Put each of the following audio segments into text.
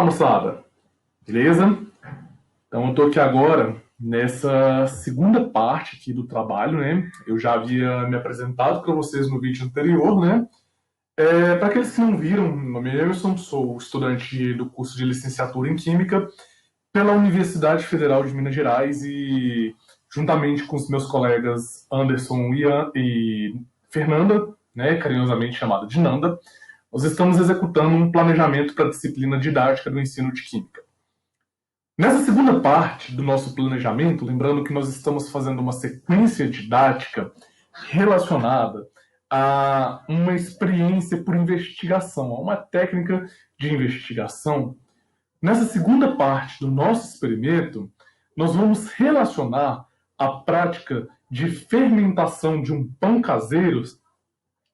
Moçada, beleza? Então eu tô aqui agora nessa segunda parte aqui do trabalho, né? Eu já havia me apresentado para vocês no vídeo anterior, né? Para aqueles que não viram, meu nome é Emerson, sou estudante do curso de licenciatura em Química pela Universidade Federal de Minas Gerais e juntamente com os meus colegas Anderson e Fernanda, né, carinhosamente chamada de Nanda, nós estamos executando um planejamento para a disciplina didática do ensino de Química. Nessa segunda parte do nosso planejamento, lembrando que nós estamos fazendo uma sequência didática relacionada a uma experiência por investigação, a uma técnica de investigação. Nessa segunda parte do nosso experimento, nós vamos relacionar a prática de fermentação de um pão caseiro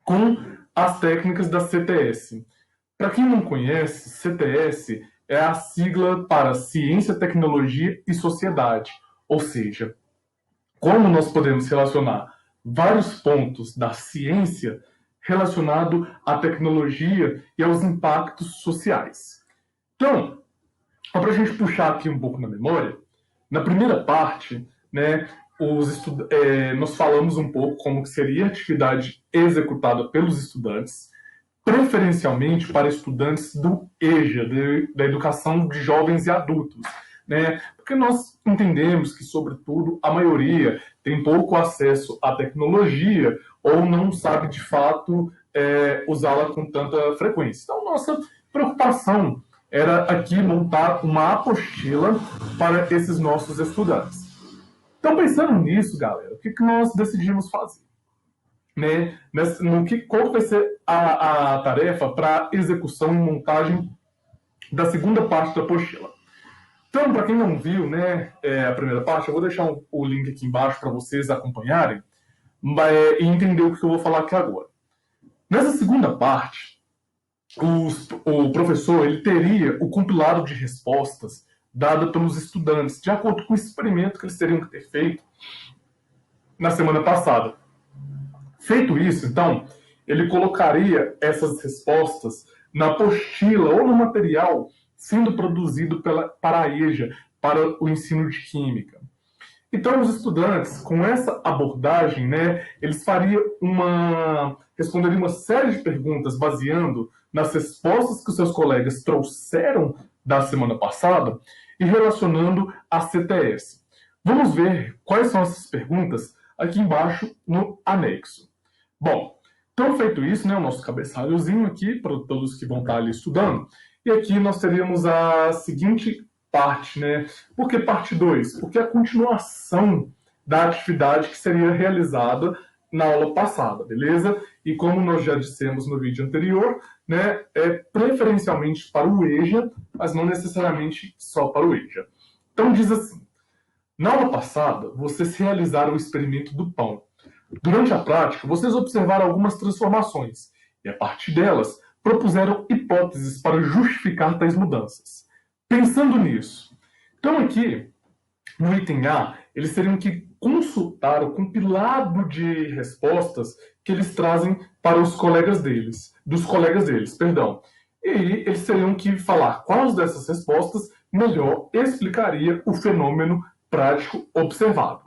com as técnicas da CTS. Para quem não conhece, CTS é a sigla para Ciência, Tecnologia e Sociedade, ou seja, como nós podemos relacionar vários pontos da ciência relacionado à tecnologia e aos impactos sociais. Então, para a gente puxar aqui um pouco na memória, na primeira parte, né, nós falamos um pouco como que seria a atividade executada pelos estudantes, preferencialmente para estudantes do EJA, da Educação de Jovens e Adultos, né? Porque nós entendemos que, sobretudo, a maioria tem pouco acesso à tecnologia ou não sabe, de fato, usá-la com tanta frequência. Então, nossa preocupação era aqui montar uma apostila para esses nossos estudantes. Então, pensando nisso, galera, o que nós decidimos fazer? Né, qual vai ser a tarefa para execução e montagem da segunda parte da apostila. Então, para quem não viu, né, a primeira parte, eu vou deixar o link aqui embaixo para vocês acompanharem e entender o que eu vou falar aqui agora. Nessa segunda parte, o professor ele teria o compilado de respostas dado pelos estudantes, de acordo com o experimento que eles teriam que ter feito na semana passada. Feito isso, então, ele colocaria essas respostas na apostila ou no material sendo produzido para a EJA, para o ensino de Química. Então, os estudantes, com essa abordagem, né, eles responderiam uma série de perguntas baseando nas respostas que os seus colegas trouxeram da semana passada e relacionando a CTS. Vamos ver quais são essas perguntas aqui embaixo no anexo. Bom, então feito isso, né, o nosso cabeçalhozinho aqui, para todos que vão estar ali estudando, e aqui nós teríamos a seguinte parte, né? Por que parte 2? Porque é a continuação da atividade que seria realizada na aula passada, beleza? E como nós já dissemos no vídeo anterior, né, é preferencialmente para o EJA, mas não necessariamente só para o EJA. Então diz assim, na aula passada, vocês realizaram o experimento do pão. Durante a prática, vocês observaram algumas transformações e, a partir delas, propuseram hipóteses para justificar tais mudanças. Pensando nisso, então aqui, no item A, eles teriam que consultar o compilado de respostas que eles trazem para os colegas deles, E aí eles teriam que falar quais dessas respostas melhor explicaria o fenômeno prático observado.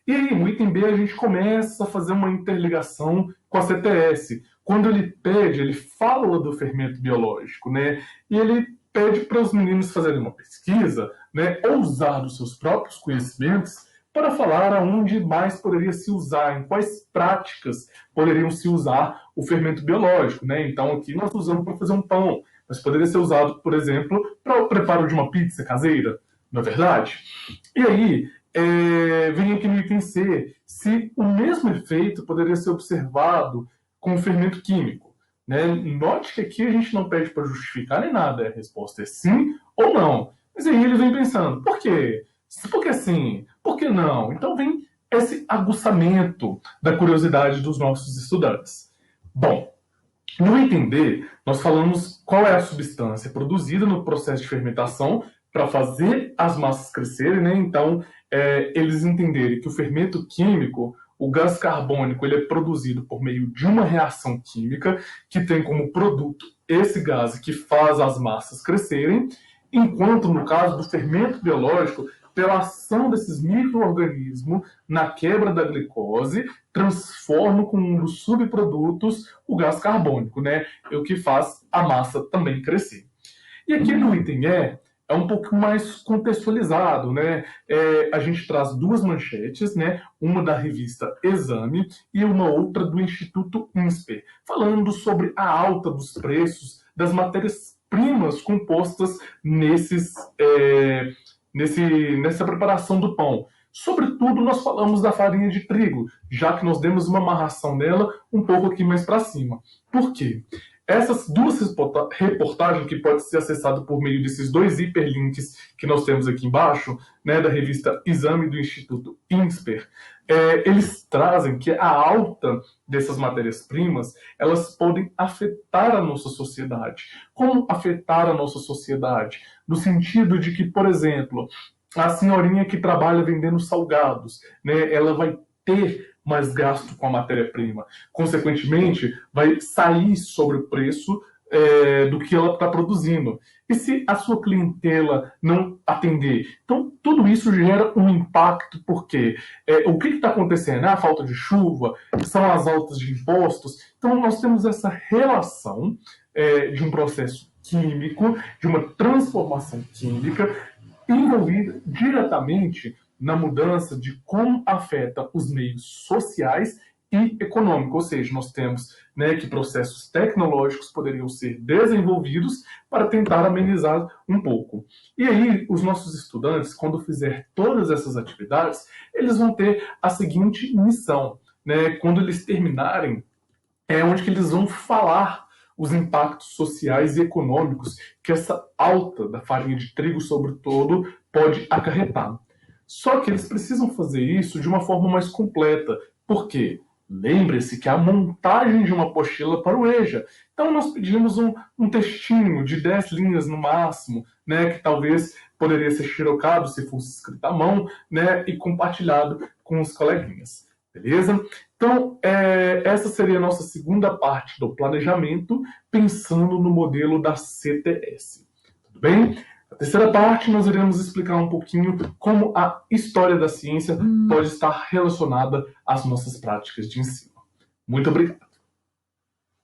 E aí, no item B, a gente começa a fazer uma interligação com a CTS. Quando ele fala do fermento biológico, né? E ele pede para os meninos fazerem uma pesquisa, né? Ou usar dos seus próprios conhecimentos para falar aonde mais poderia se usar, em quais práticas poderiam se usar o fermento biológico, né? Então, aqui nós usamos para fazer um pão, mas poderia ser usado, por exemplo, para o preparo de uma pizza caseira, não é verdade? E aí, vem aqui no item C, se o mesmo efeito poderia ser observado com o fermento químico. Né? Note que aqui a gente não pede para justificar nem nada, a resposta é sim ou não. Mas aí ele vem pensando, por quê? Por que sim? Por que não? Então vem esse aguçamento da curiosidade dos nossos estudantes. Bom, no item D, nós falamos qual é a substância produzida no processo de fermentação para fazer as massas crescerem, né? Então, eles entenderem que o fermento químico, o gás carbônico, ele é produzido por meio de uma reação química que tem como produto esse gás que faz as massas crescerem, enquanto no caso do fermento biológico, pela ação desses micro-organismos na quebra da glicose, transforma com um dos subprodutos o gás carbônico, né? É o que faz a massa também crescer. E aqui no item é um pouco mais contextualizado, né? A gente traz duas manchetes, né? Uma da revista Exame e uma outra do Instituto INSPER, falando sobre a alta dos preços das matérias-primas compostas nessa preparação do pão. Sobretudo, nós falamos da farinha de trigo, já que nós demos uma amarração nela um pouco aqui mais para cima. Por quê? Essas duas reportagens, que pode ser acessado por meio desses dois hiperlinks que nós temos aqui embaixo, né, da revista Exame do Instituto INSPER, eles trazem que a alta dessas matérias-primas, elas podem afetar a nossa sociedade. Como afetar a nossa sociedade? No sentido de que, por exemplo, a senhorinha que trabalha vendendo salgados, né, ela vai ter mais gasto com a matéria-prima. Consequentemente, vai sair sobre o preço do que ela está produzindo. E se a sua clientela não atender? Então, tudo isso gera um impacto, porque o que está acontecendo? A falta de chuva, são as altas de impostos. Então, nós temos essa relação de um processo químico, de uma transformação química, envolvida diretamente na mudança de como afeta os meios sociais e econômicos. Ou seja, nós temos, né, que processos tecnológicos poderiam ser desenvolvidos para tentar amenizar um pouco. E aí, os nossos estudantes, quando fizer todas essas atividades, eles vão ter a seguinte missão, né? Quando eles terminarem, onde que eles vão falar os impactos sociais e econômicos que essa alta da farinha de trigo, sobretudo, pode acarretar. Só que eles precisam fazer isso de uma forma mais completa. Por quê? Lembre-se que a montagem de uma apostila para o EJA. Então nós pedimos um textinho de 10 linhas no máximo, né, que talvez poderia ser xerocado se fosse escrito à mão, né, e compartilhado com os coleguinhas. Beleza? Então, essa seria a nossa segunda parte do planejamento, pensando no modelo da CTS. Tudo bem? Na terceira parte, nós iremos explicar um pouquinho como a história da ciência pode estar relacionada às nossas práticas de ensino. Muito obrigado.